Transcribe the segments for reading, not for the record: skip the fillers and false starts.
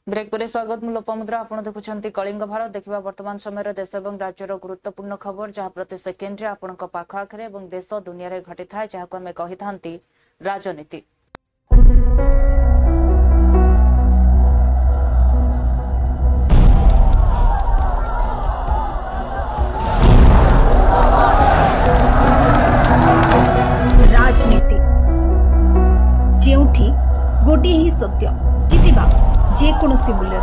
Break पर स्वागत मु लोपामुद्रा आपण देखुछंती कलिंग भारत देखिबा वर्तमान समय देश एवं राज्यर गुरुत्वपूर्ण खबर जहाँ प्रति सेकेंड रे आपणक पाख आखरे एवं देश दुनिया रे घटी थाए जहाँ को हमें कहि थांती राजनीति। राजनीति जेउठी गोटे ही सत्य जितिबा जेकोसी मूल्य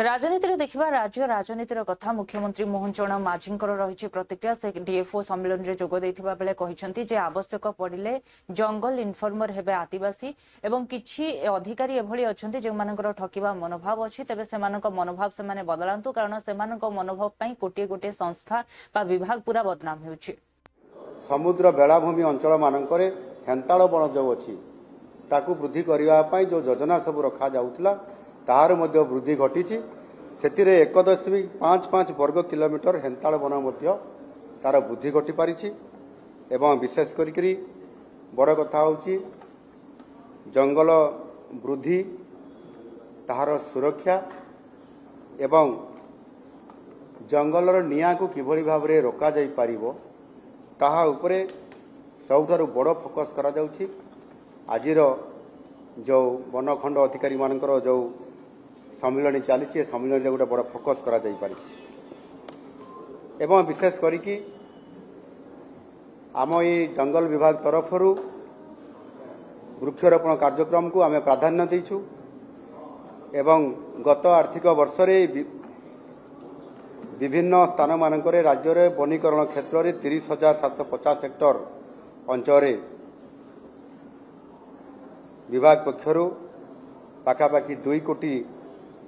राजनीति देखा राज्य राजनीतिर कथा मुख्यमंत्री मोहन चरण माझी रही प्रतिक्रिया से डीएफओ सम्मेलन में जोग देथिबा बेले कहिसंती जे आवश्यक पड़िले जंगल इनफॉर्मर हेबे आदिवासी एवं किछि अधिकारी एभली अछंती जे मानकर ठकिबा मनोभाव अछि तबे सेमानक मनोभाव से माने बदलांतु कारण सेमानक मनोभाव पई कोटिए गोटे संस्था बा विभाग पूरा बदनाम हेउछि। समुद्र बेलाभूमि अंचल मानकरे हेंताଳ बण जो अछि ताकू वृद्धि करिवा पई जो योजना सब रखा जाउतला तार मध्य वृद्धि घटिछि सेतिरे 1.55 वर्ग किलोमीटर हेंताळ बण मध्य तार वृद्धि घटी पारिछि एवं विशेष करी बड़ कथा होछि जंगल वृद्धि तार सुरक्षा एवं जंगलर निया को किभली भाबरे रोका जाई पारिबो ताहा उपरे सबुठारु बड़ फोकस करा जाउछि। आजिर जो वनखंड अधिकारी मानकर जो सम्मेलन चली सम्मेलन गोटे बड़ फोकस करा जाई पारि एवं विशेष करिकी आम ये जंगल विभाग तरफरु वृक्षरोपण कार्यक्रम को आमे प्राधान्य देइछु एवं गत आर्थिक वर्ष रे विभिन्न स्थान मानकरे राज्य रे वनीकरण क्षेत्र रे 30,750 हेक्टर अंचल विभाग पक्षरु पाखापाखि 2 कोटी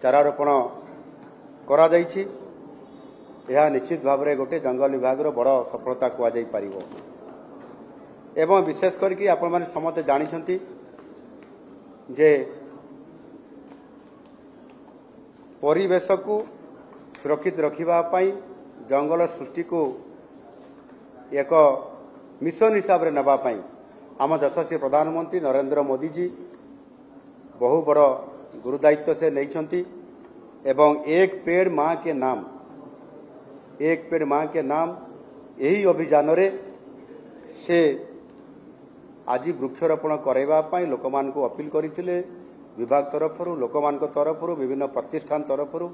चारारोपण करा जाइछि। यह निश्चित भाव में गोटे जंगल विभाग रो बड़ सफलता कुआ जाई पारिबो एवं विशेष करके आपण माने समस्त जानिछंती जे परिवेश को सुरक्षित रखिबा पाई जंगल सृष्टि को एक मिशन हिसाब रे नबा पाई आम यशस्वी प्रधानमंत्री नरेंद्र मोदी जी बहु बड़ गुरुदायित्व से नहीं एवं एक पेड़ माँ के नाम यही अभियान रे से आज वृक्षरोपण करवा पाई लोक मान को अपील करथिले विभाग तरफरु लोक मान तरफरु विभिन्न प्रतिष्ठान तरफरु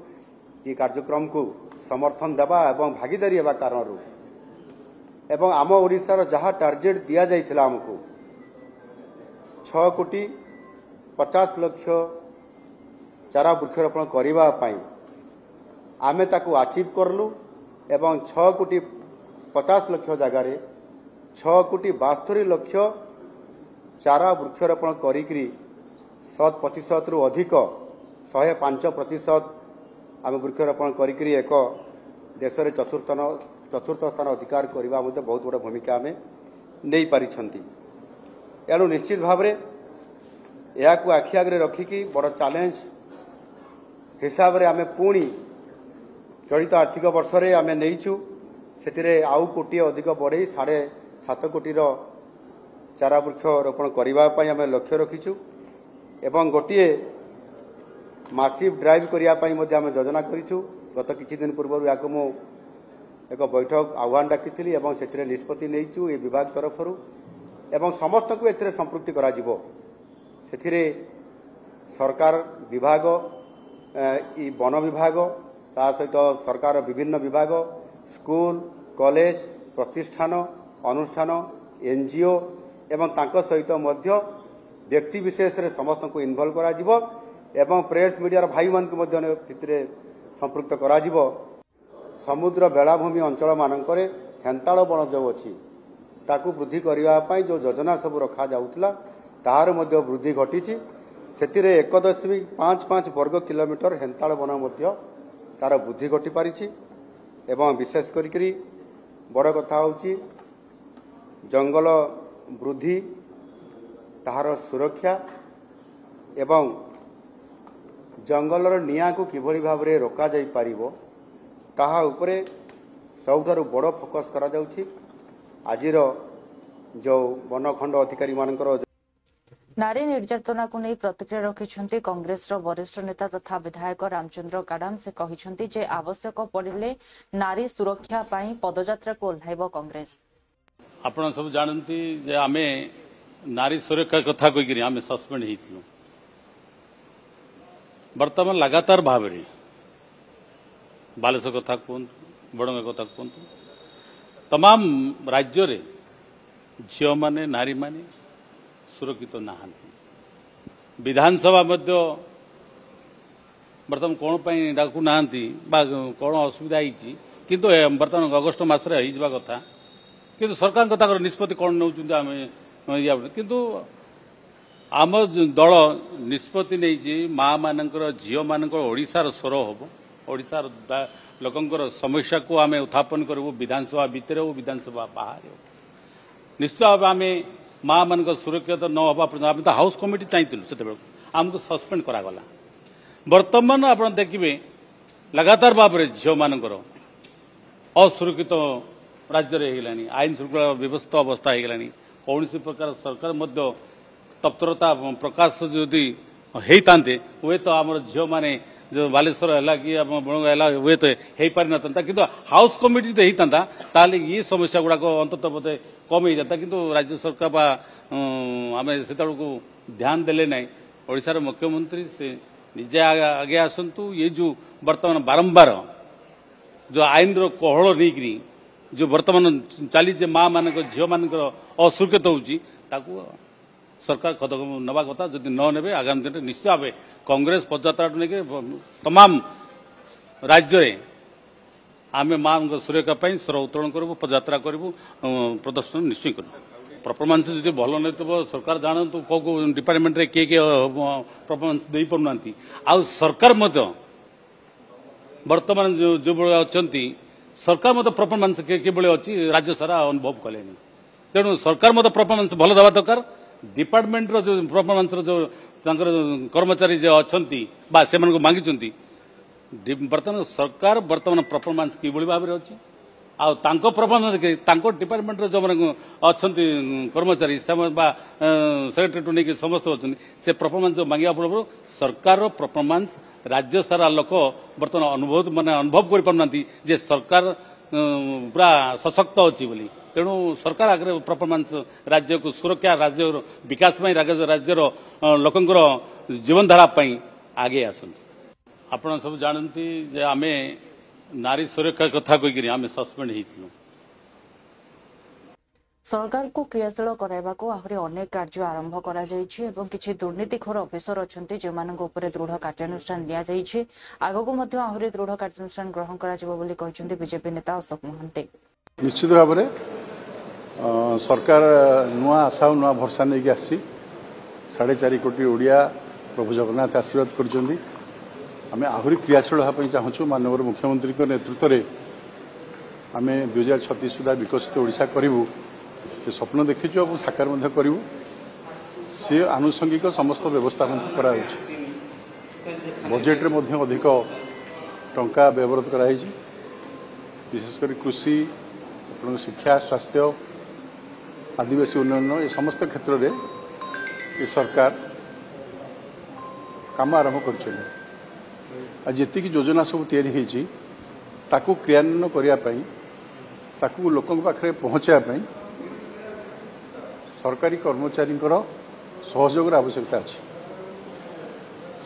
ये कार्यक्रम को समर्थन देवा एवं भागीदारी हेबा कारणरू एवं आम ओडिशार जहाँ टार्गेट दिया जाइथिला हमको 6 कोटी 50 लाख चारा वृक्षरोपण करबा पाई आमे ताकू अचीव करलु एवं 6 कोटी 50 लाख जगह 6 कोटी 72 लाख चारा वृक्षरोपण करिकरी 100% रु अधिक 105% आम वृक्षरोपण करिकरी एक देश रे चतुर्थ स्थान अधिकार करबा मते बहुत बड़ भूमिका आमे नै पारिछंती। एणु निश्चित भाव में या आखि आगे रखिकी बड़ चैलेंज हिसाब रे आमे पुणी चलित आर्थिक वर्ष रे आमे नैचु सेतिरे आउ कोटी अधिक बढ़े 7.5 कोटी चारा वृक्ष रोपण करबा पई आमे लक्ष्य रखिछु एवं गोटिए मासिव ड्राइव करिया पई मध्ये आमे योजना करिछु। गत किछि दिन पूर्व याको मो एक बैठक आह्वान डाकिथिली एवं सेतिरे निष्पत्ति नैचु ए विभाग तरफरु एवं समस्त को एथिरे संपृक्ति करा जिवो सेथिरे सरकार विभाग ई वन विभाग ता सहित सरकार विभिन्न विभाग स्कूल कॉलेज प्रतिष्ठान अनुष्ठान एनजीओ एवं तांको सहित मध्य व्यक्ति विशेष रे समस्त को इन्वॉल्व करा जिवो एवं प्रेस मीडिया भाई मान को मध्य तितरे संपृक्त करा जिवो। समुद्र बेलाभूमि अंचल मानकरे हेंताळ बण जो अछि ताकू वृद्धि करिवा पई जो योजना सब रखा जाउतला तार मध्य वृद्धि घटिछि सेतिरे 1.55 वर्ग किलोमीटर हेंताळ बण मध्य तार वृद्धि घटी पारिछि एवं विशेष करी बड़ कथा होछि जंगल वृद्धि तार सुरक्षा एवं जंगलर निया को किभली भाबरे रोका जाई पारिबो ताहा उपरे सबुठारु बड़ फोकस करा जाउछि। आजिर जो वनखंड अधिकारी मानकर नारी निर्यातना को नहीं प्रतिक्रिया रखिछन्ति कांग्रेस वरिष्ठ नेता तथा विधायक रामचंद्र काडाम से कहिछन्ति जे आवश्यक पड़िले नारी सुरक्षा पाई पदयात्रा को ओह्लाइब कांग्रेस। आपण सब जानती जे आमे नारी सुरक्षा कथा कहिकरी आमे सस्पेंड हेतिलु वर्तमान लगातार भाव रे बालेश्वर कथा कहतु बड़ंगा कथा कहतु तमाम राज्य रे झियो माने नारी माने सुरक्षित नाहांती विधानसभा मध्य बर्तमान कौन पाई डाकू नाहांती बा कौन असुविधा होईची किंतु बर्तमान अगस्ट मासरे होई जबा कथा किंतु सरकार कथा निष्पत्ति कौन नौचुंती आमे किंतु आम दल निष्पत्ति नहीं माँ मानकर झील मानकर ओडिशार स्वर हम ओडिशार लोकंकर समस्या को आम उत्थापन करूँ विधानसभा भितर हो विधानसभा बाहर हो निश्चित भाव आम माँ मान सुरक्षित न हवा पर्यटन तो हाउस कमिटी चाहिए से आमको सस्पेंड करागला बर्तमान आप देखिए लगातार भाव में झील मानकर असुरक्षित राज्य आईन श्रृंखला व्यवस्था अवस्था हो गलानी कौन प्रकार सरकार मध्य तत्परता प्रकाश जदि होता हुए तो आम झील मैंने जो बालेश्वर है कि बणगा है हुए तो हो पारि ना कि हाउस कमिटी तो होता ताले ये समस्या गुड़ाक अंतत बोधे कम हो जाता किंतु राज्य सरकार बा आम से ध्यान देले ना ओडिशार मुख्यमंत्री से निजे आगे आसतु ये जो बर्तमान बारंबार जो आईन कोहल नहीं जो बर्तमान चली माँ मान झील मान असुरक्षित हो सरकार कदम नवा कथा जदि न ने आगामी दिन में निश्चित भाव कांग्रेस पदयात्रा नहीं तमाम राज्य आम माँ सुरक्षा स्वर उत्तोलन करूँ पदयात्रा करूँ प्रदर्शन निश्चय करूँ परफॉर्मेंस जब भल नहीं सरकार जानतु कौ कौ डिपार्टमेंट रे किए परफॉर्मेंस दे पारना आउ सरकार वर्तमान जो अच्छा सरकार मत परफॉर्मेंस किभली अच्छी राज्य सारा अनुभव कले तेणु सरकार मत परफॉर्मेंस भल देवा दरकार डिपार्टमेंट जो परफॉर्मेंस जो कर्मचारी जो अच्छा से मांगी बर्तमान सरकार बर्तमान परफॉर्मेंस किभली भाव में अच्छी आउ परफॉर्मेंस डिपार्टमेंट जो अच्छा कर्मचारी सेक्रेटरी टू नहीं समस्त अच्छा से परफॉर्मेंस जो मांगा फल सरकार परफॉर्मेंस राज्य सारा लोक बर्तमान अनुभव कर पारना जे सरकार पूरा सशक्त अच्छी बोली तेणु सरकार आगे परफॉर्मेंस राज्य को सुरक्षा राज्य विकास राज्य लोकंर जीवनधारा आगे आसत आपण सब जानती जे आमे नारी सुरक्षा कथा कहिकरी आमे सस्पेंड हेतिलु सरकार को क्रियाशील कराइबा को आहुरी अनेक कार्य आरंभ करा जायछि एवं किछि दुर्नीतिखोर अफिसर अछन्ति जेमानक ऊपर दृढ़ कार्यानुष्ठान दिया जायछि आगको मध्ये आहुरी दृढ़ कार्यानुष्ठान ग्रहण करा जिवो बोली कहिसन्ति बीजेपी नेता अशोक महांती। निश्चित भाव में सरकार नुआ आशा और नुआ भरसा नहीं आसी 4.5 कोटी ओडिया प्रभु जगन्नाथ आशीर्वाद कर आम आहरी क्रियाशील हाँपी चाहूँ माननीय मुख्यमंत्री नेतृत्व में आम 2036 सुधा विकसित ओडिशा करूँ से स्वप्न देखीचु और साकार करूँ सी आनुषंगिक समस्त व्यवस्था करा बजेट में अधिक टंका व्यवहृत कराई विशेषकर कृषि शिक्षा स्वास्थ्य आदिवासी उन्नयन ये समस्त क्षेत्र में ये सरकार काम आरंभ कर जी योजना सब तैयारी ताकू क्रियान्वयन करने ताकू लोक पाखे पहुँचापी सरकारी कर्मचारी सहयोग आवश्यकता अच्छी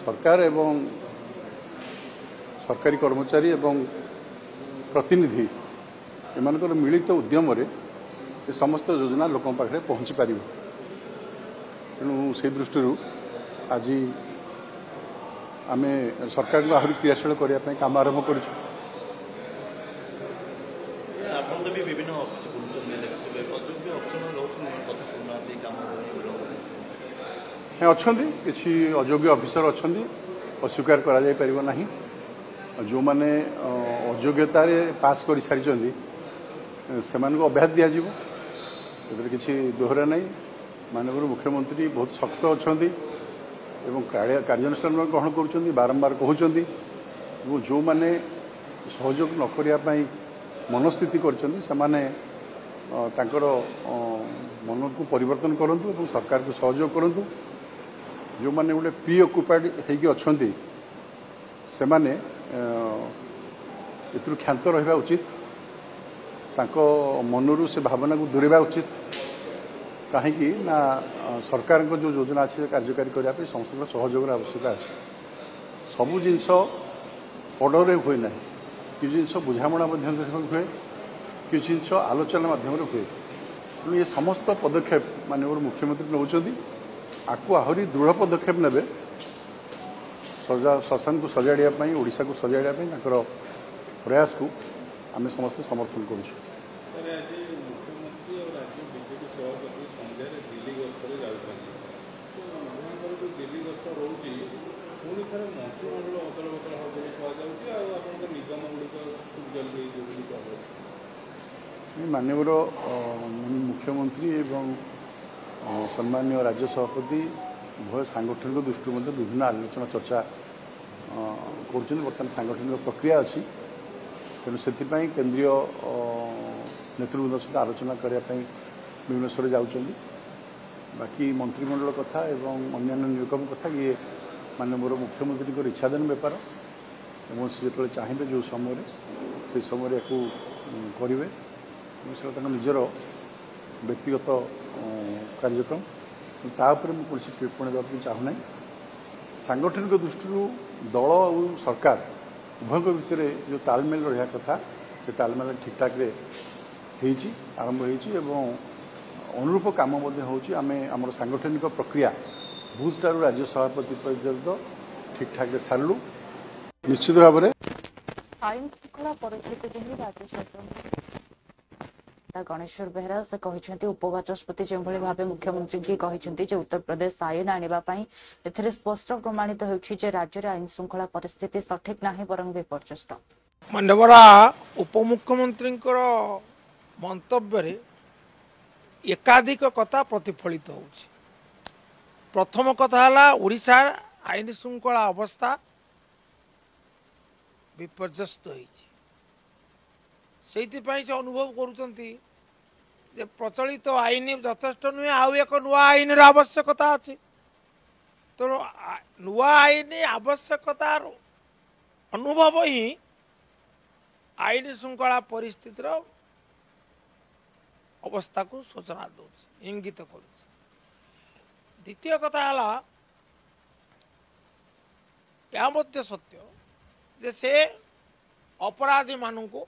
सरकार एवं सरकारी कर्मचारी एवं प्रतिनिधि एमानकर मिलित उद्यम रे समस्त योजना लोक पाखे पहुँची पार तेणु से दृष्टि आज आम सरकार को आहरी क्रियाशील करने काम आरंभ कर अच्छा किसी अयोग्य अफिसर अच्छा अस्वीकार करा जो मैंने अयोग्यतार पास कर सारी से अभ्यास दिज्व किसी दोहरा नहीं माननीय मुख्यमंत्री बहुत सख्त अच्छा कार्यानुष्ठान ग्रहण कर बारंबार कहते जो मैंने सहयोग न करने मनस्थिति कर ତାଙ୍କର ମନକୁ ପରିବର୍ତ୍ତନ କରନ୍ତୁ ଏବଂ ସରकारକୁ ସହଯୋଗ କରନ୍ତୁ। ଯେଉଁମାନେ ଗୋଟେ ପ୍ରି ଅକୁପାଏଡ୍ ହେଇକି ଅଛନ୍ତି ସେମାନେ ଏଥିରୁ କ୍ଷାନ୍ତ ରହିବା ଉଚିତ। ତାଙ୍କ ମନରୁ ସେ ଭାବନାକୁ ଦୂରେଇବା ଉଚିତ। କାହିଁକି ନା ସରକାରଙ୍କ ଯେଉଁ ଯୋଜନା ଅଛି ସେ କାର୍ଯ୍ୟକାରୀ କରିବା ପାଇଁ ସମସ୍ତଙ୍କର ସହଯୋଗର ଆବଶ୍ୟକତା ଅଛି। ସବୁ ଜିନିଷ ଅର୍ଡ଼ରରେ ହୁଏ ନାହିଁ, କିଛି ଜିନିଷ ବୁଝାମଣା ମାଧ୍ୟମରେ ହୁଏ, କିଛି ଜିନିଷ ଆଲୋଚନା ମାଧ୍ୟମରେ ହୁଏ। ତେଣୁ ଏ ସମସ୍ତ ପଦକ୍ଷେପ ମାନନୀୟ ମୁଖ୍ୟମନ୍ତ୍ରୀ ନେଉଛନ୍ତି। ଆକୁ ଆହୁରି ଦୃଢ଼ ପଦକ୍ଷେପ ନେବେ ଶାସନକୁ ସଜାଡ଼ିବା ପାଇଁ, ଓଡ଼ିଶାକୁ ସଜାଡ଼ିବା ପାଇଁ ତାଙ୍କର ପ୍ରୟାସକୁ ଆମେ ସମସ୍ତେ ସମର୍ଥନ କରୁଛୁ। ମାନ୍ୟବର ମୁଖ୍ୟମନ୍ତ୍ରୀ ଏବଂ ସମ୍ମାନୀୟ ରାଜ୍ୟ ସଭାପତି ଉଭୟ ସାଂଗଠନିକ ଦୃଷ୍ଟିରୁ ମଧ୍ୟ ବିଭିନ୍ନ ଆଲୋଚନା ଚର୍ଚ୍ଚା କରୁଛନ୍ତି। ବର୍ତ୍ତମାନ ସାଂଗଠନିକ ପ୍ରକ୍ରିୟା ଅଛି, ତେଣୁ ସେଥିପାଇଁ କେନ୍ଦ୍ରୀୟ ନେତୃବୃନ୍ଦ ସହିତ ଆଲୋଚନା କରିବା ପାଇଁ ବିଭିନ୍ନ ସ୍ତରରେ ଯାଉଛନ୍ତି। ବାକି ମନ୍ତ୍ରିମଣ୍ଡଳ କଥା ଏବଂ ଅନ୍ୟାନ୍ୟ ନିୟୋଗଙ୍କ କଥା ଇଏ ମାନ୍ୟବର ମୁଖ୍ୟମନ୍ତ୍ରୀଙ୍କର ଇଚ୍ଛାଧୀନ ବ୍ୟାପାର ଏବଂ ସେ ଯେତେବେଳେ ଚାହିଁବେ ଯେଉଁ ସମୟରେ ସେ ସମୟରେ ୟାକୁ କରିବେ। ସେଟା ତାଙ୍କ ନିଜର ବ୍ୟକ୍ତିଗତ କାର୍ଯ୍ୟକ୍ରମ, ତା ଉପରେ ମୁଁ କୌଣସି ଟିପ୍ପଣୀ ଦେବା ପାଇଁ ଚାହୁଁନାହିଁ। ସାଂଗଠନିକ ଦୃଷ୍ଟିରୁ ଦଳ ଆଉ ସରକାର ଉଭୟଙ୍କ ଭିତରେ ଯେଉଁ ତାଳମେଳ ରହିବା କଥା ସେ ତାଳମେଳ ଠିକ୍ଠାକ୍ରେ ହେଇଛି, ଆରମ୍ଭ ହେଇଛି ଏବଂ ଅନୁରୂପ କାମ ମଧ୍ୟ ହେଉଛି। ଆମେ ଆମର ସାଂଗଠନିକ ପ୍ରକ୍ରିୟା ବୁଥଠାରୁ ରାଜ୍ୟ ସଭାପତି ପର୍ଯ୍ୟନ୍ତ ଠିକ୍ଠାକ୍ରେ ସାରିଲୁ। ନିଶ୍ଚିତ ଭାବରେ ଆଇନ ଶୃଙ୍ଖଳା ପରିସ୍ଥିତି ଯୋଗୁଁ ରାଜ୍ୟ ସରକାର ଗଣେଶ୍ୱର ବେହେରା ସେ କହିଛନ୍ତି ଉପବାଚସ୍ପତି ଯେଭଳି ଭାବେ ମୁଖ୍ୟମନ୍ତ୍ରୀଙ୍କୁ କହିଛନ୍ତି ଯେ ଉତ୍ତରପ୍ରଦେଶ ଆଇନ ଆଣିବା ପାଇଁ ଏଥିରେ ସ୍ପଷ୍ଟ ପ୍ରମାଣିତ ହେଉଛି ଯେ ରାଜ୍ୟରେ ଆଇନ ଶୃଙ୍ଖଳା ପରିସ୍ଥିତି ସଠିକ ନାହିଁ ବରଂ ବିପର୍ଯ୍ୟସ୍ତ। ମାନ୍ୟବରା ଉପମୁଖ୍ୟମନ୍ତ୍ରୀଙ୍କର ମନ୍ତବ୍ୟରେ ଏକାଧିକ କଥା ପ୍ରତିଫଳିତ ହେଉଛି। ପ୍ରଥମ କଥା ହେଲା ଓଡ଼ିଶାର ଆଇନ ଶୃଙ୍ଖଳା ଅବସ୍ଥା ବିପର୍ଯ୍ୟସ୍ତ ହୋଇଛି। ସେଇଥିପାଇଁ ସେ ଅନୁଭବ କରୁଛନ୍ତି ଯେ ପ୍ରଚଳିତ ଆଇନ ଯଥେଷ୍ଟ ନୁହେଁ, ଆଉ ଏକ ନୂଆ ଆଇନର ଆବଶ୍ୟକତା ଅଛି। ତେଣୁ ନୂଆ ଆଇନ ଆବଶ୍ୟକତାର ଅନୁଭବ ହିଁ ଆଇନ ଶୃଙ୍ଖଳା ପରିସ୍ଥିତିର ଅବସ୍ଥାକୁ ସୂଚନା ଦେଉଛି, ଇଙ୍ଗିତ କରୁଛି। ଦ୍ୱିତୀୟ କଥା ହେଲା ଏହା ମଧ୍ୟ ସତ୍ୟ ଯେ ସେ ଅପରାଧୀମାନଙ୍କୁ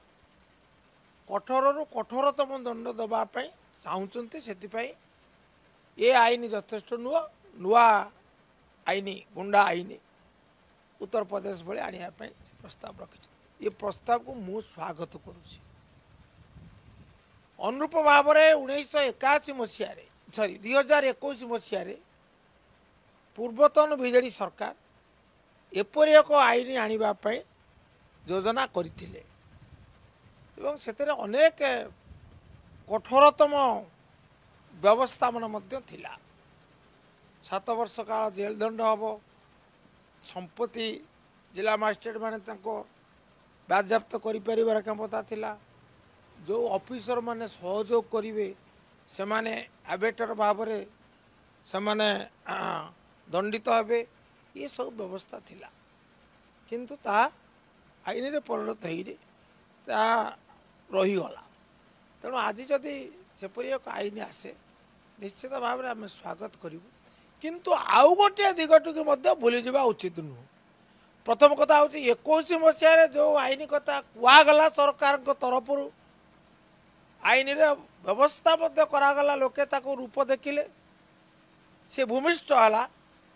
କଠୋରରୁ କଠୋରତମ ଦଣ୍ଡ ଦେବା ପାଇଁ ଚାହୁଁଛନ୍ତି। ସେଥିପାଇଁ ଏ ଆଇନ ଯଥେଷ୍ଟ ନୂଆ ଆଇନ ଗୁଣ୍ଡା ଆଇନ ଉତ୍ତରପ୍ରଦେଶ ଭଳି ଆଣିବା ପାଇଁ ପ୍ରସ୍ତାବ ରଖିଛନ୍ତି। ଏ ପ୍ରସ୍ତାବକୁ ମୁଁ ସ୍ୱାଗତ କରୁଛି। ଅନୁରୂପ ଭାବରେ 2021 ମସିହାରେ ପୂର୍ବତନ ବିଜେଡି ସରକାର ଏପରି ଏକ ଆଇନ ଆଣିବା ପାଇଁ ଯୋଜନା କରିଥିଲେ ଏବଂ ସେଥିରେ ଅନେକ କଠୋରତମ ବ୍ୟବସ୍ଥା ମାନ ମଧ୍ୟ ଥିଲା। 7 ବର୍ଷ କାଳ ଜେଲ ଦଣ୍ଡ ହେବ, ସମ୍ପତ୍ତି ଜିଲ୍ଲା ମାଜିଷ୍ଟ୍ରେଟ୍ ମାନେ ତାଙ୍କ ବାଜ୍ୟାପ୍ତ କରିପାରିବାର କ୍ଷମତା ଥିଲା। ଯେଉଁ ଅଫିସର ମାନେ ସହଯୋଗ କରିବେ ସେମାନେ ଆବେଟର ଭାବରେ ସେମାନେ ଦଣ୍ଡିତ ହେବେ, ଏସବୁ ବ୍ୟବସ୍ଥା ଥିଲା। କିନ୍ତୁ ତାହା ଆଇନରେ ପରିଣତ ହେଇନି, ତାହା ରହିଗଲା। ତେଣୁ ଆଜି ଯଦି ସେପରି ଏକ ଆଇନ ଆସେ ନିଶ୍ଚିତ ଭାବରେ ଆମେ ସ୍ୱାଗତ କରିବୁ। କିନ୍ତୁ ଆଉ ଗୋଟିଏ ଦିଗଟିକୁ ମଧ୍ୟ ଭୁଲିଯିବା ଉଚିତ ନୁହେଁ। ପ୍ରଥମ କଥା ହେଉଛି 21 ମସିହାରେ ଯେଉଁ ଆଇନ କଥା କୁହାଗଲା ସରକାରଙ୍କ ତରଫରୁ ଆଇନରେ ବ୍ୟବସ୍ଥା ମଧ୍ୟ କରାଗଲା, ଲୋକେ ତାକୁ ରୂପ ଦେଖିଲେ, ସେ ଭୂମିଷ୍ଠ ହେଲା,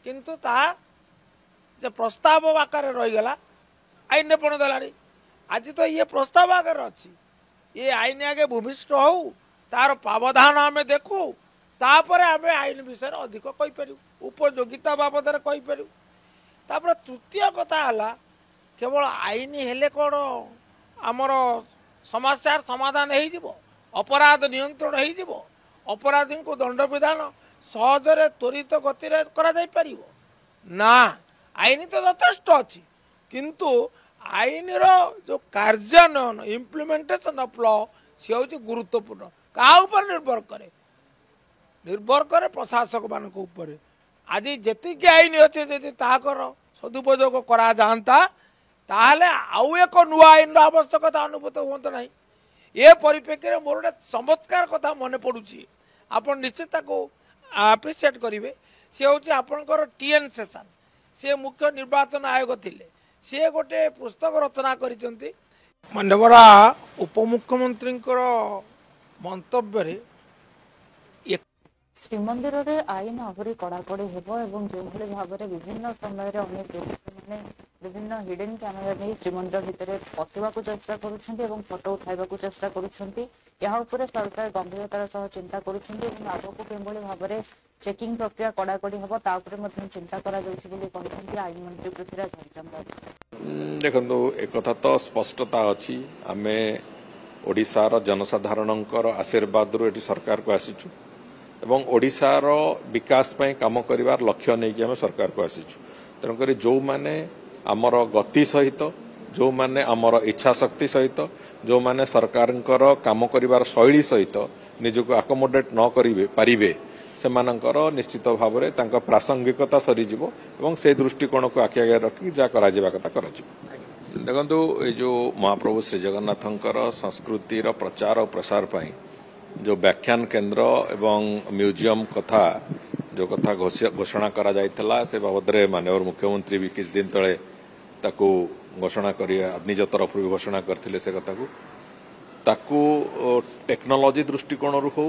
କିନ୍ତୁ ତାହା ଯେ ପ୍ରସ୍ତାବ ଆକାରରେ ରହିଗଲା, ଆଇନରେ ପରିଣତ ହେଲାଣି। ଆଜି ତ ଇଏ ପ୍ରସ୍ତାବ ଆକାରରେ ଅଛି। ଏ ଆଇନ ଆଗେ ଭୂମିଷ୍ଠ ହଉ, ତାର ପ୍ରାବଧାନ ଆମେ ଦେଖୁ, ତାପରେ ଆମେ ଆଇନ ବିଷୟରେ ଅଧିକ କହିପାରିବୁ, ଉପଯୋଗିତା ବାବଦରେ କହିପାରିବୁ। ତାପରେ ତୃତୀୟ କଥା ହେଲା କେବଳ ଆଇନ ହେଲେ କ'ଣ ଆମର ସମସ୍ୟାର ସମାଧାନ ହେଇଯିବ, ଅପରାଧ ନିୟନ୍ତ୍ରଣ ହେଇଯିବ, ଅପରାଧୀଙ୍କୁ ଦଣ୍ଡ ବିଧାନ ସହଜରେ ତ୍ୱରିତ ଗତିରେ କରାଯାଇପାରିବ? ନା, ଆଇନ ତ ଯଥେଷ୍ଟ ଅଛି, କିନ୍ତୁ ଆଇନର ଯେଉଁ କାର୍ଯ୍ୟାନ୍ୱୟନ ଇମ୍ପ୍ଲିମେଣ୍ଟେସନ୍ ଅଫ୍ ଲ ସେ ହେଉଛି ଗୁରୁତ୍ୱପୂର୍ଣ୍ଣ। निर्भर करे प्रशासक मान आज जी आईन अच्छे जी ताकर सदुपयोग करा जाता ताहले आउ एक नुआ आईन आवश्यकता अनुभूत हुआ ना ये परिप्रेक्षी में मोर गोटे चमत्कार कथा मन पड़ुची आप निश्चित आप्रिशिएट करेंगे सी हूँ आपंकर टीएन सेशन सी मुख्य निर्वाचन आयोग थिले सी गोटे पुस्तक रचना करिसेंती माननीय उपमुख्यमंत्री मंतव्य श्रीमंदिर रे आईन आहरी कड़ाकड़ी हेबो एवं जो भाव में विभिन्न समय अनेक दुर्बृत्त मैंने विभिन्न हिडन कैमेरा नहीं श्रीमंदिर भितर पशिवा चेष्टा करुछंती फोटो उठाइबा चेष्टा करुछंती सरकार गंभीरतार सह चिंता करुछंती आगक केभली भाव में चेकिंग प्रक्रिया कड़ाकड़ी हेबो ता उपरे चिंता करा जाउछि बोली कहछंती आईन मंत्री पृथ्वीराज हरिचंदन। देखो एक कथा तो स्पष्टता अच्छी आमे ओडिशार जनसाधारणंकर आशीर्वाद रु एटी सरकार को आसीचु एवं ओडिशार विकास पई काम करिवार लक्ष्य नै कि हम सरकार को आसीचु तेणुक जो माने आमर गति सहित जो माने आमर इच्छा शक्ति सहित जो माने सरकारंकर काम करिवार शैली सहित निजको अकोमोडेट न करिवे पारिबे सेमानंकर निश्चित भाव में तांका प्रासंगिकता सरीजिवो एवं से दृष्टिकोण को आखि आगे रखी जा करा जिबा कथा कराजिवो। देखंतु ए जो महाप्रभु श्री जगन्नाथंकर संस्कृतिर प्रचार और प्रसार पई जो व्याख्यान केंद्र एवं म्यूजियम कथा जो कथा घोषणा करा जायतला से बाबद रे माननीय मुख्यमंत्री भी किछ दिन तळे ताकू घोषणा करी निज तरफ घोषणा करथिले से कथा को ताकू टेक्नोलॉजी दृष्टिकोण रु हो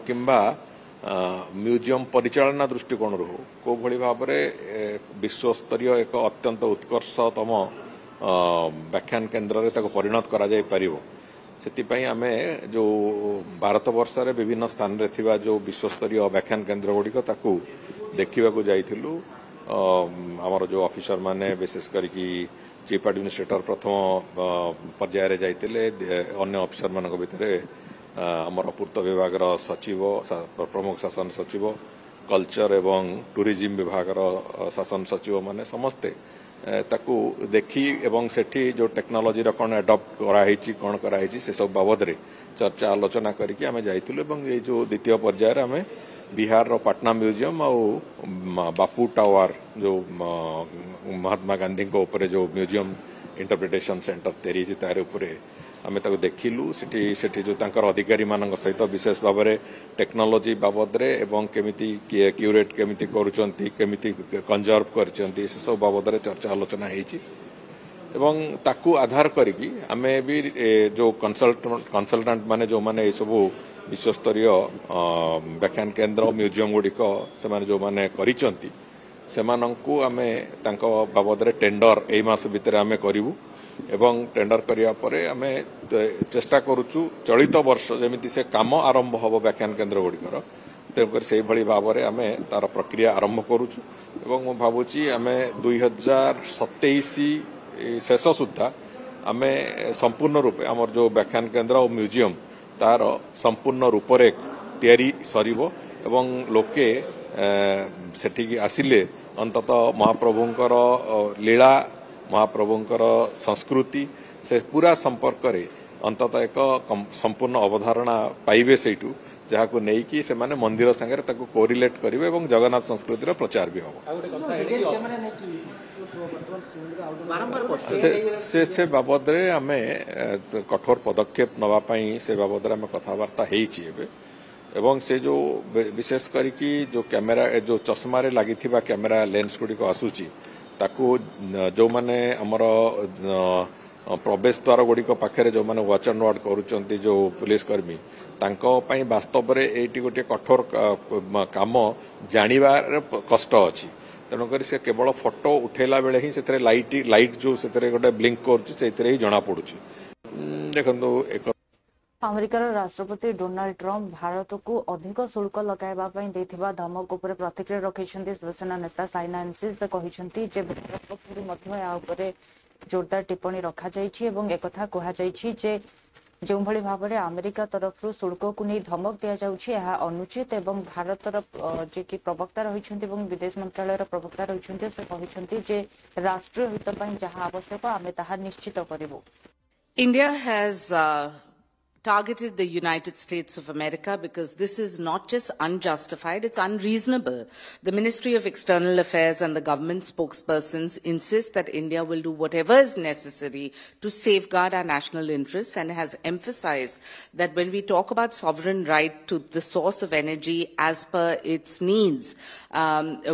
किंबा म्यूजियम परिचालना दृष्टिकोण रु हो को भली भाव में विश्वस्तरीय एक अत्यंत उत्कर्षतम व्याख्यान केंद्र रे ताको परिणत करा जाय परिबो सेतिपई आमे जो भारत वर्ष रे विभिन्न स्थान रे थिबा जो विश्वस्तरीय व्याख्यान केंद्र गुड़िक ताकू देखिबा को जाइथिलु हमर जो ऑफिसर माने विशेष करके चीफ एडमिनिस्ट्रेटर प्रथम पर्याय रे जाइतिले अन्य ऑफिसर मानक भितरे हमर पूर्त विभाग रो सचिव प्रमुख शासन सचिव कल्चर एवं टूरिज्म विभाग रो शासन सचिव माने समस्ते ताकू देखी एवं सेठी जो टेक्नोलॉजी रो कोन अडॉप्ट कराइछि कोन कराइछि से सब बाबद रे चर्चा आलोचना करके आमे जाइथिलु एवं ये जो द्वितीय पर्याय रे आमे बिहार रो पटना म्यूजियम और बापू टावर जो महात्मा गांधी को ऊपर जो म्यूजियम इंटरप्रिटेशन सेंटर तैयारी अछि तार ऊपर आमे ताको देखिलु सेठी जो तांकर अधिकारी मानक सहित विशेष भाव में टेक्नोलॉजी बाबद रे एवं केमिति क्यूरेट केमिति करूचंती केमिति कंजर्व करचंती से सब बाबद रे चर्चा आलोचना हेछि एवं ताकू आधार करिकी आमे भी जो कंसल्टेंट माने जो माने सब विश्वस्तरीय व्याख्यान केंद्र म्यूजियम गुड़िक से माने जो माने करिचंती सेमानंकु आमे तांको बाबद रे टेंडर एई मास भितर आमे करिवु एवं टेंडर करिया परे आमे चेष्टा करूचु चलित वर्ष जेमिति से काम आरंभ हबो व्याख्यान केंद्र गुड़िकर तेकर से भली भाव में आमे तार प्रक्रिया आरंभ करूचु एवं मु भाबुची आमे 2027 शेष सुद्धा आमे संपूर्ण रूपे आमर जो व्याख्यान केंद्र और म्यूजियम तार संपूर्ण रूपरेख तैयारी सरिबो एवं लोके सेठी आसिले अंततः महाप्रभुंकर लीला महाप्रभुंकर संस्कृति से पूरा संपर्क रे अंततः एक संपूर्ण अवधारणा पाइबे सेठू जहाँ को नहीं कि से माने मंदिर संगे ताको कोरिलेट करिवे एवं जगन्नाथ संस्कृतिर प्रचार भी हो से बाबद रे आमे कठोर पदक्षेप नवा पई से बाबद रे आमे कथावार्ता हेछि एबे एवं से जो विशेष करिकी जो कैमेरा जो चश्मा रे लागिथिबा कैमेरा लेंस गुडी को आसुची ताकू जो माने हमर प्रवेश द्वार गुड़िक पाखे जो मैंने वाच एंड वार्ड करुँच जो पुलिस कर्मी तांको पई वास्तव में एटी गोटे कठोर काम जानिबार कष्ट अच्छी तेणुक से केवल फोटो उठेला बेले ही से लाइट जो से गोटे ब्लिंक कर जना पड़ू देखो एक अमेरिकार राष्ट्रपति डोनाल्ड ट्रंप भारत को अधिक शुल्क लगाइबा पई देथिबा धमक उपर प्रतिक्रिया रखिछन्ती शिवसेना नेता साइना एनसीस कहिछन्ती जे भारत पक्षरु मध्ये या उपरे जोरदार टिप्पणी रखा जाइछि एवं एकथा कहा जाइछि जे जो भली भाव में अमेरिका तरफ शुल्क को नहीं धमक दिया जाउछि यह अनुचित एवं भारत तरफ जे कि प्रवक्ता रहिछन्ती एवं विदेश मंत्रालय प्रवक्ता रहिछन्ती से कहिछन्ती जे राष्ट्रीय हित पई जहां आवश्यक आमे ताहा निश्चित करिवो। India has targeted the United States of America because this is not just unjustified, it's unreasonable. The Ministry of External Affairs and the government spokespersons insist that India will do whatever is necessary to safeguard our national interests and has emphasized that when we talk about sovereign right to the source of energy as per its needs,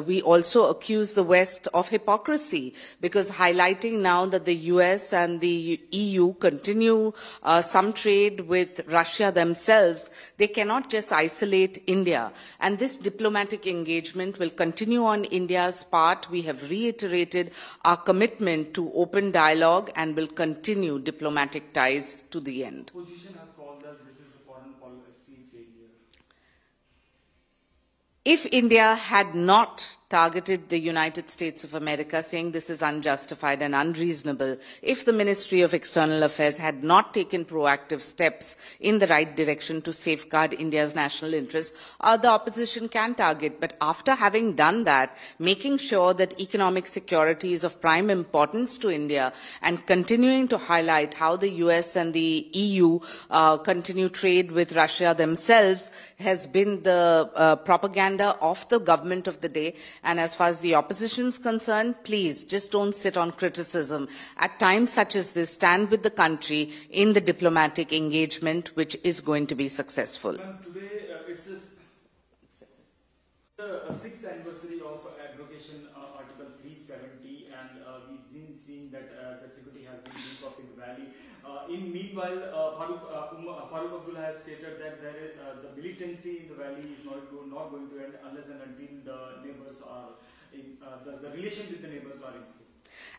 we also accuse the West of hypocrisy because highlighting now that the US and the EU continue some trade with Russia themselves, they cannot just isolate India. And this diplomatic engagement will continue on India's part. We have reiterated our commitment to open dialogue and will continue diplomatic ties to the end. Opposition has called that this is a foreign policy failure. If India had not targeted the United States of America, saying this is unjustified and unreasonable, if the Ministry of External Affairs had not taken proactive steps in the right direction to safeguard India's national interests, the opposition can target. But after having done that, making sure that economic security is of prime importance to India and continuing to highlight how the US and the EU continue trade with Russia themselves has been the propaganda of the government of the day. And as far as the opposition is concerned, please just don't sit on criticism. At times such as this, stand with the country in the diplomatic engagement, which is going to be successful. Today, it's the 6th anniversary of abrogation Article 370, and we've been seeing that the security has been beefed up in the valley. Meanwhile, Farooq Abdullah has stated that the militancy in the valley is not going to end unless and until the neighbors are the relations with the neighbors are improved.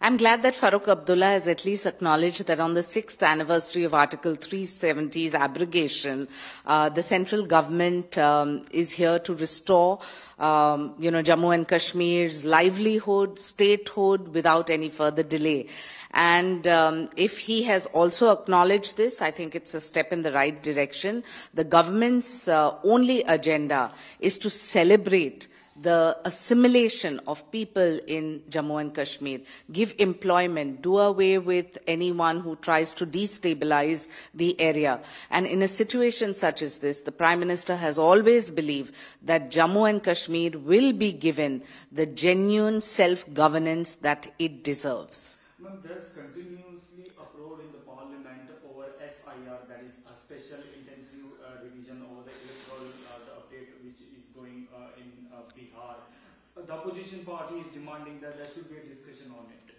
I'm glad that Farooq Abdullah has at least acknowledged that on the 6th anniversary of Article 370's abrogation, the central government is here to restore, Jammu and Kashmir's livelihood, statehood without any further delay. And if he has also acknowledged this, I think it's a step in the right direction. The government's only agenda is to celebrate the assimilation of people in Jammu and Kashmir, give employment, do away with anyone who tries to destabilize the area. And in a situation such as this, the Prime Minister has always believed that Jammu and Kashmir will be given the genuine self-governance that it deserves. Ma'am, there's continuously uproar in the parliament over SIR, that is a special intensive revision over the electoral the update which is going in Bihar. The opposition party is demanding that there should be a discussion on it.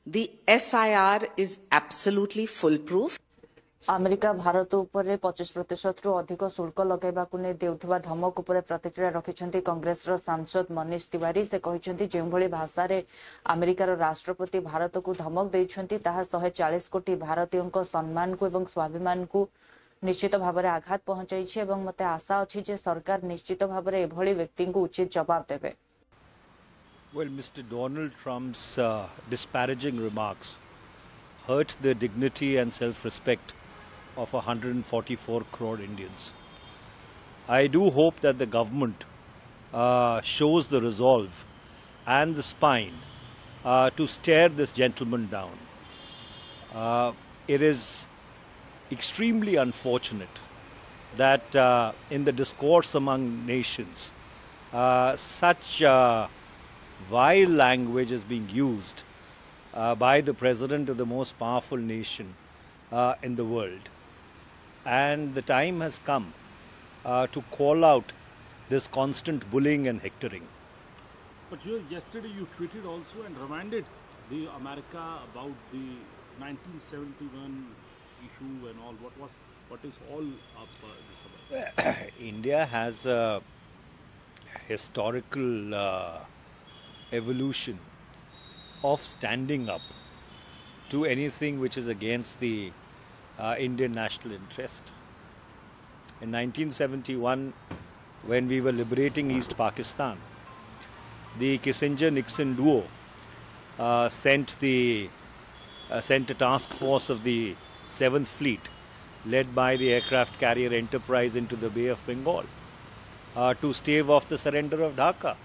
The SIR is absolutely foolproof. America Bharat ଉପରେ 25% ରୁ ଅଧିକ ଶୁଳ୍କ ଲଗାଇବାକୁ ନେଇ ଦେଉଥିବା ଧମକ ଉପରେ ପ୍ରତିକ୍ରିୟା ରଖିଛନ୍ତି କଂଗ୍ରେସର ସାଂସଦ ମନୀଷ ତିୱାରୀ। ସେ କହିଛନ୍ତି ଯେଉଁଭଳି ଭାଷାରେ ଆମେରିକାର ରାଷ୍ଟ୍ରପତି ଭାରତକୁ ଧମକ ଦେଇଛନ୍ତି ତାହା 140 କୋଟି ଭାରତୀୟଙ୍କ ସମ୍ମାନକୁ ଏବଂ ସ୍ୱାଭିମାନକୁ ନିଶ୍ଚିତ ଭାବରେ ଆଘାତ ପହଞ୍ଚାଇଛି ଏବଂ ମୋତେ ଆଶା ଅଛି ଯେ ସରକାର ନିଶ୍ଚିତ ଭାବରେ ଏଭଳି ବ୍ୟକ୍ତିଙ୍କୁ ଉଚିତ ଜବାବ ଦେବେ। Well, Mr. Donald Trump's disparaging remarks hurt the dignity and self-respect of 144 crore Indians. I do hope that the government shows the resolve and the spine to stare this gentleman down. It is extremely unfortunate that in the discourse among nations, such vile language is being used by the president of the most powerful nation in the world. And the time has come to call out this constant bullying and hectoring. But yesterday you tweeted also and reminded the America about the 1971 issue and all. What is all up this about? India has a historical evolution of standing up to anything which is against the Indian national interest. In 1971, when we were liberating East Pakistan, the Kissinger-Nixon duo sent a task force of the 7th Fleet, led by the aircraft carrier Enterprise, into the Bay of Bengal to stave off the surrender of Dhaka.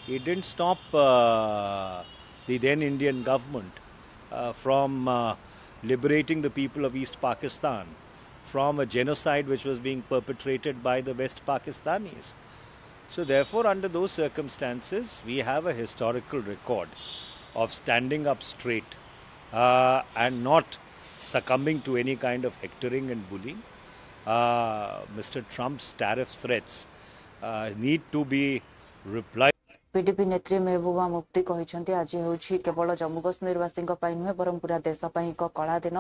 It didn't stop the then Indian government from liberating the people of East Pakistan from a genocide which was being perpetrated by the West Pakistanis. So therefore, under those circumstances, we have a historical record of standing up straight and not succumbing to any kind of hectoring and bullying. Mr. Trump's tariff threats need to be replied. PDP नेत्री महबूबा मुफ्ती कहते आज हूँ केवल जम्मू कश्मीरवासी नुहे बरम पूरा देश एक कला दिन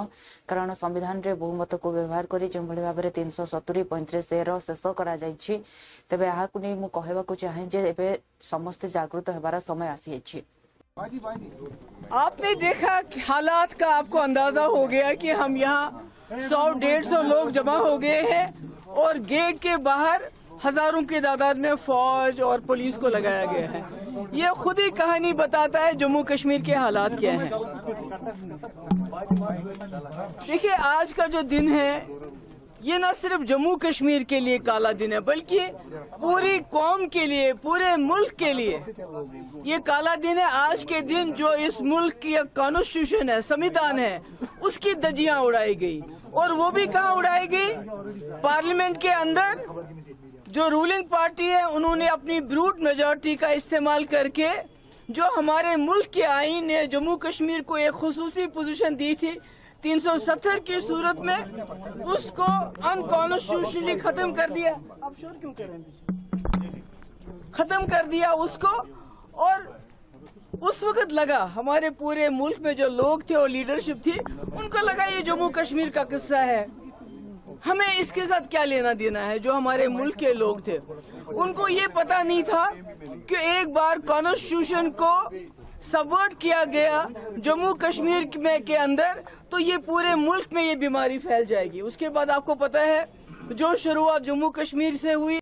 कारण संविधान रे बहुमत को व्यवहार कर जो भाव में 370 35 एर शेष कर तेरे यह कहवाक चाहे जे समस्ते जागृत होबार समय आसी। आपने देखा हालात का आपको अंदाजा हो गया कि हम यहाँ 100-150 लोग जमा हो गए हैं और गेट के बाहर हजारों की तादाद में फौज और पुलिस को लगाया गया है। ये खुद ही कहानी बताता है जम्मू कश्मीर के हालात क्या हैं। देखिए आज का जो दिन है ये न सिर्फ जम्मू कश्मीर के लिए काला दिन है बल्कि पूरी कौम के लिए, पूरे मुल्क के लिए ये काला दिन है। आज के दिन जो इस मुल्क की कॉन्स्टिट्यूशन है, संविधान है, उसकी धज्जियां उड़ाई गई और वो भी कहाँ उड़ाई गई? पार्लियामेंट के अंदर जो रूलिंग पार्टी है उन्होंने अपनी ब्रूट मेजॉरिटी का इस्तेमाल करके जो हमारे मुल्क के आईन ने जम्मू कश्मीर को एक खुसूसी पोजीशन दी थी 370 की सूरत में, उसको अनकॉन्स्टिट्यूशनली खत्म कर दिया। आप श्योर क्यों कर रहे हैं? खत्म कर दिया उसको। और उस वक्त लगा हमारे पूरे मुल्क में जो लोग थे और लीडरशिप थी उनको लगा ये जम्मू कश्मीर का किस्सा है, हमें इसके साथ क्या लेना देना है। जो हमारे मुल्क के लोग थे उनको ये पता नहीं था कि एक बार कॉन्स्टिट्यूशन को सबवर्ट किया गया जम्मू कश्मीर में के अंदर तो ये पूरे मुल्क में ये बीमारी फैल जाएगी। उसके बाद आपको पता है जो शुरुआत जम्मू कश्मीर से हुई।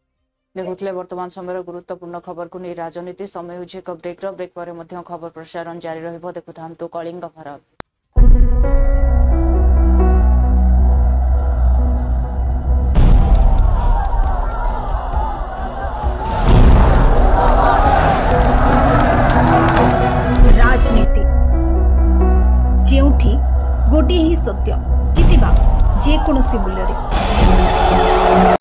देखुले वर्तमान समय गुरुत्वपूर्ण खबर को नहीं राजनीति समय हो एक ब्रेक पर खबर प्रसारण जारी रहिबो। देखुथांतु कलिंग भारत। राजनीति जेउठी गोटे ही सत्य जितिबा जे कोनोसी मूल्य रे।